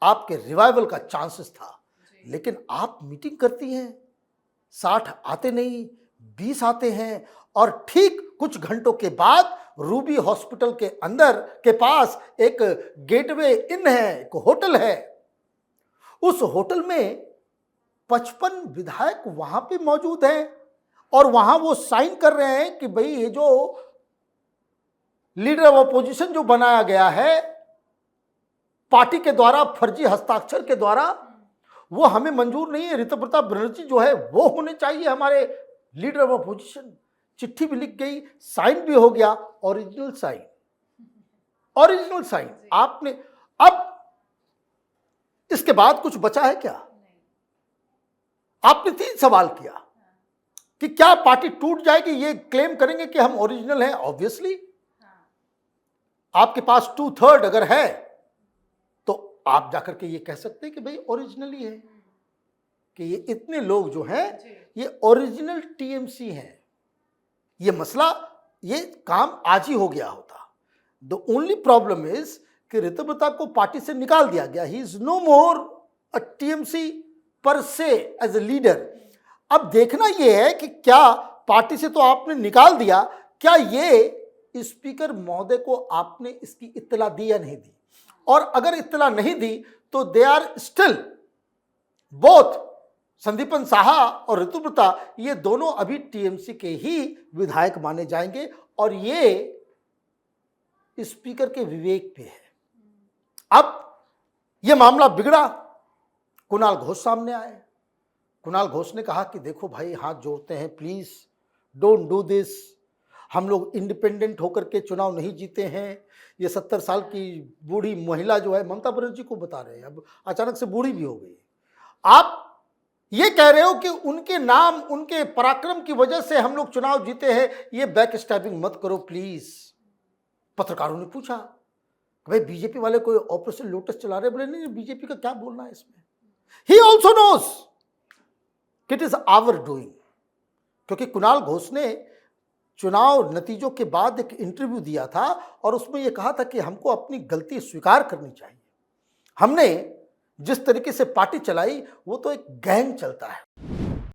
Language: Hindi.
आपके रिवाइवल का चांसेस था, लेकिन आप मीटिंग करती हैं, 60 आते नहीं, 20 आते हैं और ठीक कुछ घंटों के बाद रूबी हॉस्पिटल के अंदर के पास एक गेटवे इन है, एक होटल है। उस होटल में 55 विधायक वहां पे मौजूद हैं और वहां वो साइन कर रहे हैं कि भाई ये जो लीडर ऑफ अपोजिशन जो बनाया गया है पार्टी के द्वारा फर्जी हस्ताक्षर के द्वारा, वो हमें मंजूर नहीं है। ऋतु प्रताप बनर्जी जो है वो होने चाहिए हमारे लीडर ऑफ अपोजिशन। चिट्ठी भी लिख गई, साइन भी हो गया, ओरिजिनल साइन आपने। अब इसके बाद कुछ बचा है क्या? आपने 3 सवाल किया कि क्या पार्टी टूट जाएगी, ये क्लेम करेंगे कि हम ओरिजिनल हैं। ऑब्वियसली आपके पास 2/3 अगर है तो आप जाकर के ये कह सकते हैं कि भाई ओरिजिनली है, कि ये इतने लोग जो हैं ये ओरिजिनल टीएमसी हैं। ये मसला, ये काम आज ही हो गया होता। द ओनली प्रॉब्लम इज कि ऋतु प्रताप को पार्टी से निकाल दिया गया। He is no more a TMC पर से एज ए लीडर। अब देखना यह है कि क्या पार्टी से तो आपने निकाल दिया, क्या ये स्पीकर महोदय को आपने इसकी इत्तला दी या नहीं दी? और अगर इत्तला नहीं दी तो they are still both, Sandipan Saha और ऋतु प्रताप, ये दोनों अभी टीएमसी के ही विधायक माने जाएंगे और ये स्पीकर के विवेक पे है। अब ये मामला बिगड़ा, कुणाल घोष सामने आए। कुणाल घोष ने कहा कि देखो भाई, हाथ जोड़ते हैं, प्लीज डोंट डू दिस। हम लोग इंडिपेंडेंट होकर के चुनाव नहीं जीते हैं। ये 70 साल की बूढ़ी महिला जो है, ममता बनर्जी को बता रहे हैं, अब अचानक से बूढ़ी भी हो गई। आप ये कह रहे हो कि उनके नाम, उनके पराक्रम की वजह से हम लोग चुनाव जीते हैं, ये बैक स्टैबिंग मत करो प्लीज। पत्रकारों ने पूछा कि भाई बीजेपी वाले कोई ऑपरेशन लोटस चला रहे? बोले नहीं, बीजेपी का क्या बोलना है इसमें। He also knows it is our doing. क्योंकि कुणाल घोष ने चुनाव नतीजों के बाद एक इंटरव्यू दिया था और उसमें यह कहा था कि हमको अपनी गलती स्वीकार करनी चाहिए। हमने जिस तरीके से पार्टी चलाई वो तो एक गैंग चलता है।